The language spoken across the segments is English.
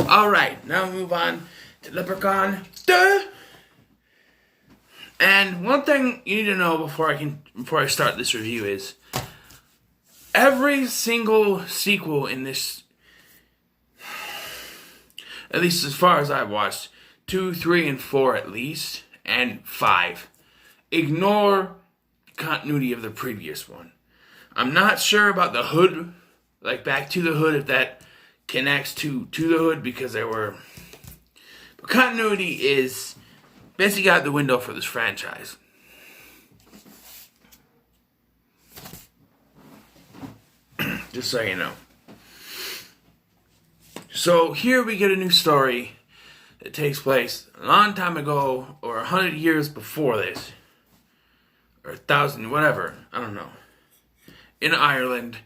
Alright, now we move on to Leprechaun. Duh! And one thing you need to know before I start this review is every single sequel in this, at least as far as I've watched, 2, 3, and 4 at least, and 5, ignore continuity of the previous one. I'm not sure about the Hood, like Back to the Hood, if that connects to the Hood, because there were... But continuity is basically out the window for this franchise. Just so you know. So here we get a new story that takes place a long time ago, or 100 years before this, or 1,000, whatever, I don't know, in Ireland,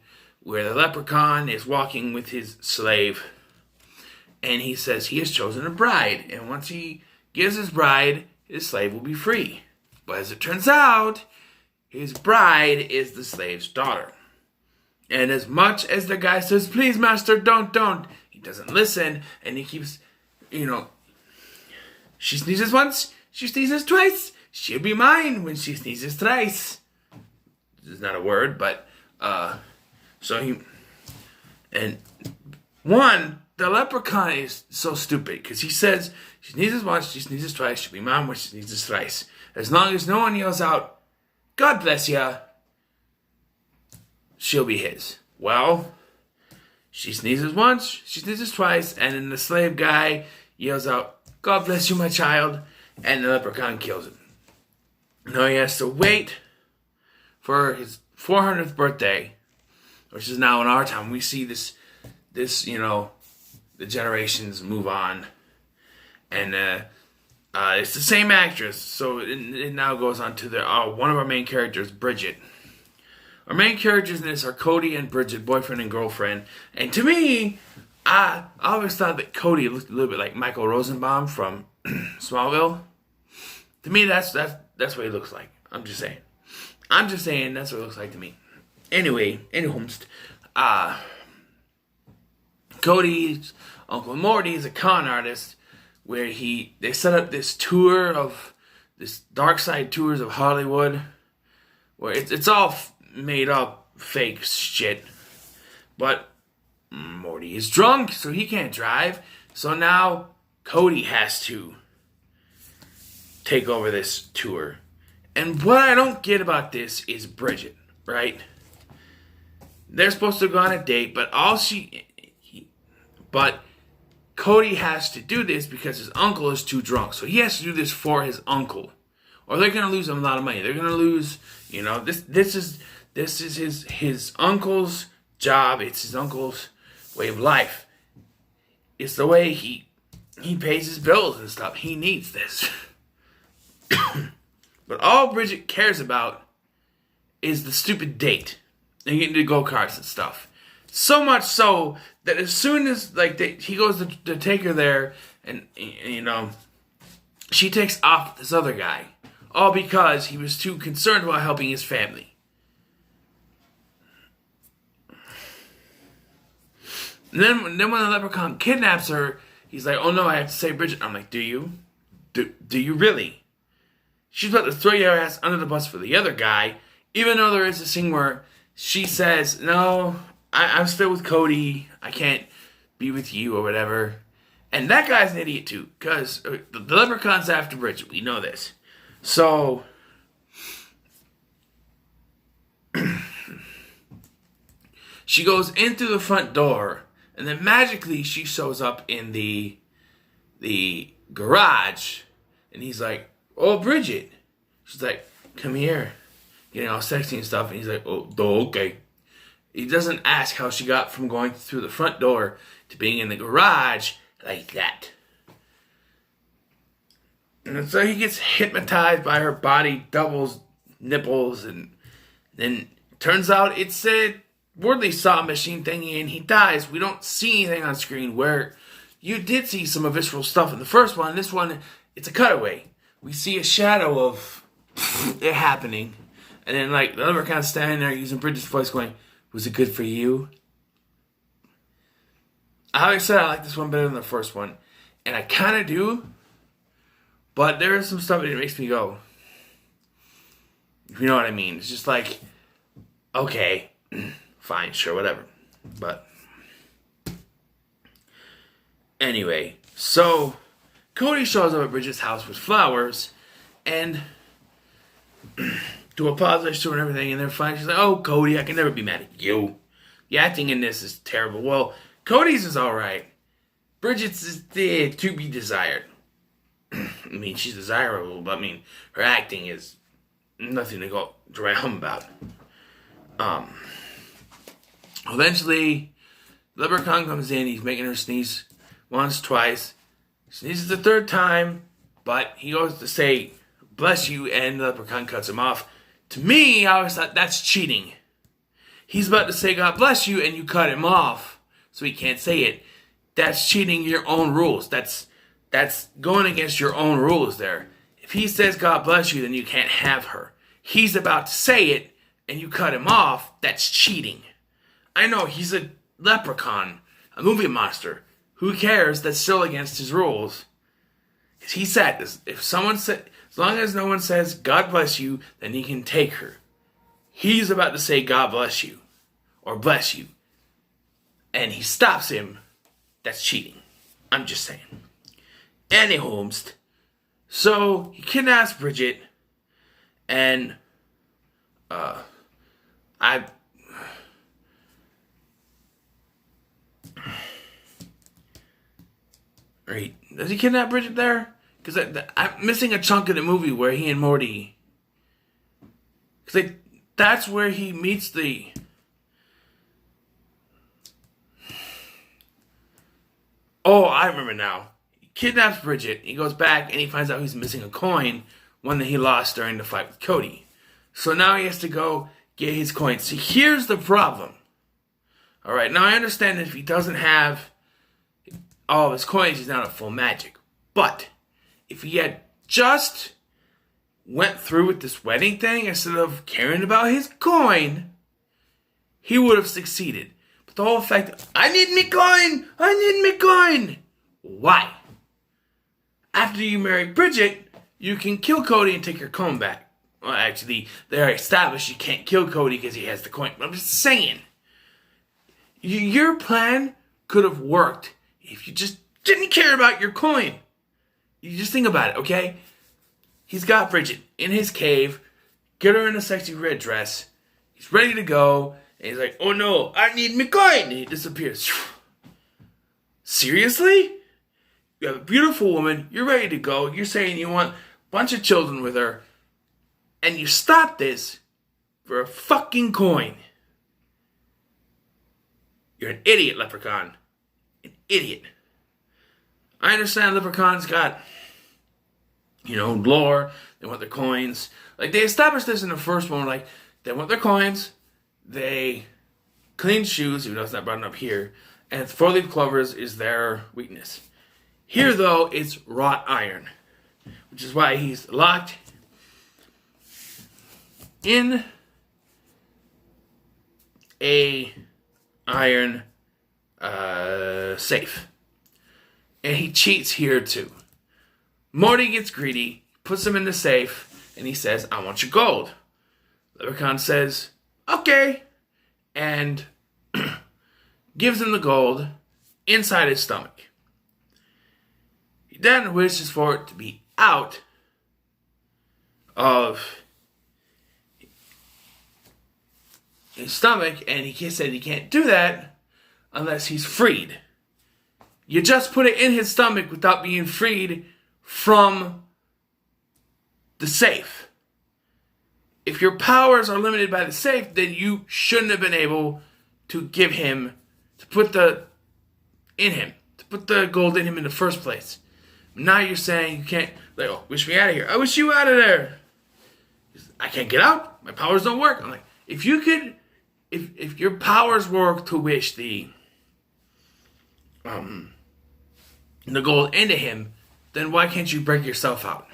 where the leprechaun is walking with his slave, and he says he has chosen a bride, and once he gives his bride, his slave will be free. But as it turns out, his bride is the slave's daughter. And as much as the guy says, please master, don't, he doesn't listen, and he keeps, she sneezes once, she sneezes twice, she'll be mine when she sneezes thrice. This is not a word, but, the leprechaun is so stupid, because he says, she sneezes once, she sneezes twice, she'll be mine when she sneezes thrice. As long as no one yells out, God bless ya, she'll be his. Well, she sneezes once, she sneezes twice, and then the slave guy yells out, God bless you, my child, and the leprechaun kills him. Now he has to wait for his 400th birthday, which is now in our time. We see this, the generations move on, and it's the same actress. So it now goes on to one of our main characters, Bridget. Our main characters in this are Cody and Bridget, boyfriend and girlfriend. And to me, I always thought that Cody looked a little bit like Michael Rosenbaum from Smallville. To me, that's what he looks like. I'm just saying that's what it looks like to me. Anyway, Cody's Uncle Morty is a con artist where they set up this dark side tours of Hollywood, where it's all made up fake shit. But Morty is drunk, so he can't drive. So now Cody has to take over this tour. And what I don't get about this is Bridget, right? They're supposed to go on a date, but Cody has to do this because his uncle is too drunk. So he has to do this for his uncle, or they're going to lose him a lot of money. They're going to lose, this is his uncle's job. It's his uncle's way of life. It's the way he pays his bills and stuff. He needs this. But all Bridget cares about is the stupid date and getting to go-karts and stuff. So much so that as soon as he goes to take her there, and she takes off with this other guy, all because he was too concerned about helping his family. And then when the leprechaun kidnaps her, he's like, "Oh no, I have to save Bridget." I'm like, "Do you? Do you really?" She's about to throw your ass under the bus for the other guy, even though there is a scene where she says, "No, I'm still with Cody. I can't be with you," or whatever. And that guy's an idiot too, because the leprechaun's after Bridget. We know this. So she goes in through the front door, and then magically she shows up in the garage, and he's like, "Oh, Bridget." She's like, "Come here." All sexy and stuff, and he's like, "Oh, okay." He doesn't ask how she got from going through the front door to being in the garage like that. And so he gets hypnotized by her body, doubles, nipples, and then turns out it's a Wordley saw machine thingy, and he dies. We don't see anything on screen, where you did see some visceral stuff in the first one. This one, it's a cutaway. We see a shadow of it happening. And then, the leprechaun standing there using Bridget's voice going, "Was it good for you?" I always said I like this one better than the first one. And I kind of do. But there is some stuff that makes me go, if you know what I mean. It's just like, okay, fine, sure, whatever. But anyway, so Cody shows up at Bridget's house with flowers and to apologize to her and everything, and they're fine. She's like, oh, Cody, I can never be mad at you. The acting in this is terrible. Well, Cody's is alright. Bridget's is to be desired. I mean, she's desirable, but I mean, her acting is nothing to go dry hum about. Eventually, Leprechaun comes in. He's making her sneeze once, twice. Sneezes the third time, but he goes to say, bless you, and the Leprechaun cuts him off. To me, I always thought that's cheating. He's about to say, God bless you, and you cut him off, so he can't say it. That's cheating your own rules. That's going against your own rules there. If he says, God bless you, then you can't have her. He's about to say it, and you cut him off. That's cheating. I know, he's a leprechaun, a movie monster. Who cares? That's still against his rules. He said, if someone said, as long as no one says, God bless you, then he can take her. He's about to say, God bless you, or bless you. And he stops him. That's cheating. I'm just saying. Anyhow, so he kidnaps Bridget, and Right. Does he kidnap Bridget there? Because I'm missing a chunk of the movie where he and Morty... Because that's where he meets the... Oh, I remember now. He kidnaps Bridget. He goes back and he finds out he's missing a coin. One that he lost during the fight with Cody. So now he has to go get his coin. See, here's the problem. Alright, now I understand that if he doesn't have all of his coins, he's not a full magic. But if he had just went through with this wedding thing instead of caring about his coin, he would have succeeded. But the whole fact, I need me coin! I need me coin! Why? After you marry Bridget, you can kill Cody and take your coin back. Well, actually, they're established you can't kill Cody because he has the coin. But I'm just saying, your plan could have worked if you just didn't care about your coin. You just think about it, okay? He's got Bridget in his cave, get her in a sexy red dress. He's ready to go, and he's like, oh no, I need my coin! And he disappears. Seriously? You have a beautiful woman, you're ready to go, you're saying you want a bunch of children with her, and you stop this for a fucking coin. You're an idiot, Leprechaun. An idiot. I understand Leprechaun's got, lore. They want their coins. Like, they established this in the first one. Like, they want their coins. They clean shoes, even though it's not brought up here. And four-leaf clovers is their weakness. Here, though, it's wrought iron. Which is why he's locked in a iron safe. And he cheats here too. Morty gets greedy, puts him in the safe, and he says, I want your gold. Leprechaun says, okay, and gives him the gold inside his stomach. He then wishes for it to be out of his stomach, and he said he can't do that unless he's freed. You just put it in his stomach without being freed from the safe. If your powers are limited by the safe, then you shouldn't have been able to give him, to put the gold in him in the first place. Now you're saying you can't, like, oh, wish me out of here. I wish you out of there. I can't get out. My powers don't work. I'm like, if you could, if your powers work to wish the gold into him, then why can't you break yourself out?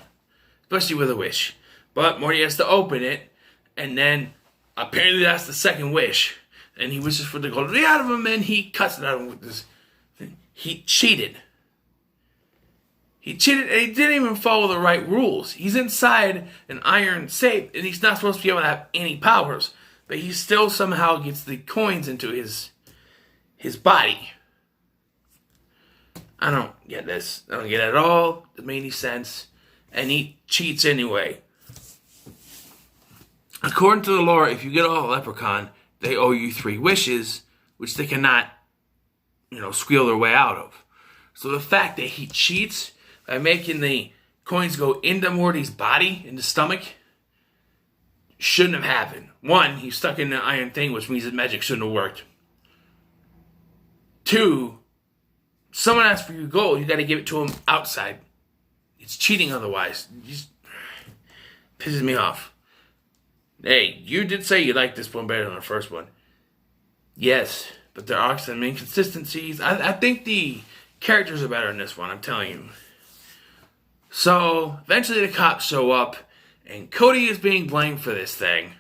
Especially with a wish. But Morty has to open it, and then apparently that's the second wish. And he wishes for the gold to be out of him, and he cuts it out of him with this thing. he cheated. He cheated and he didn't even follow the right rules. He's inside an iron safe and he's not supposed to be able to have any powers. But he still somehow gets the coins into his body. I don't get this. I don't get it at all. It made any sense. And he cheats anyway. According to the lore, if you get all a leprechaun, they owe you 3 wishes, which they cannot, squeal their way out of. So the fact that he cheats by making the coins go into Morty's body, in the stomach, shouldn't have happened. 1, he's stuck in the iron thing, which means his magic shouldn't have worked. 2, someone asks for your gold, you got to give it to him outside. It's cheating otherwise. It just pisses me off. Hey, you did say you liked this one better than the first one. Yes, but there are some inconsistencies. I think the characters are better in this one, I'm telling you. So, eventually the cops show up, and Cody is being blamed for this thing.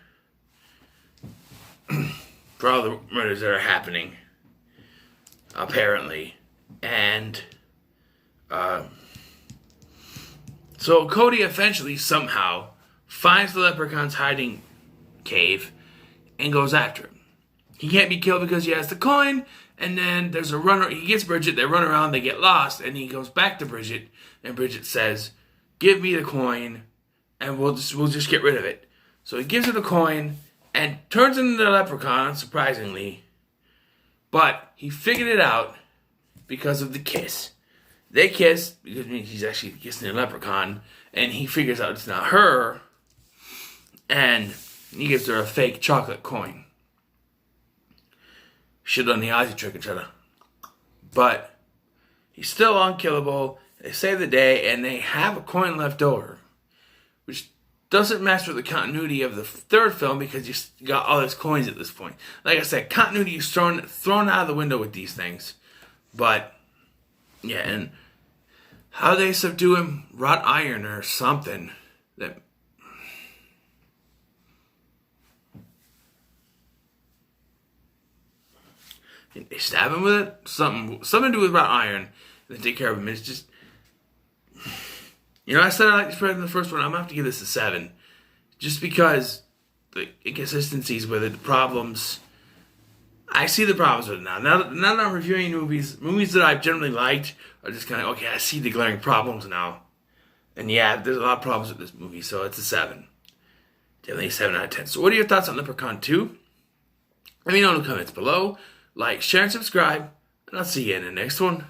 For all the murders that are happening. Apparently. And, so Cody eventually, somehow, finds the leprechaun's hiding cave and goes after him. He can't be killed because he has the coin, and then there's a runner. He gets Bridget, they run around, they get lost, and he goes back to Bridget, and Bridget says, "Give me the coin, and we'll just get rid of it." So he gives her the coin, and turns into the leprechaun, surprisingly. But he figured it out because of the kiss. They kiss, because it means he's actually kissing the leprechaun, and he figures out it's not her, and he gives her a fake chocolate coin. Should have done the Ozzy trick and try to. But he's still unkillable. They save the day, and they have a coin left over, which doesn't match with the continuity of the third film because you got all these coins at this point. Like I said, continuity is thrown out of the window with these things. But yeah, and how they subdue him? Wrought iron or something. That they stab him with it? Something to do with wrought iron. And they take care of him. It's just, I said I like this better than the first one. I'm going to have to give this a 7. Just because the inconsistencies with it, the problems. I see the problems with it now. Now that I'm reviewing movies that I've generally liked are just kind of, okay, I see the glaring problems now. And yeah, there's a lot of problems with this movie, so it's a 7. Definitely a 7 out of 10. So what are your thoughts on Leprechaun 2? Let me know in the comments below. Like, share, and subscribe, and I'll see you in the next one.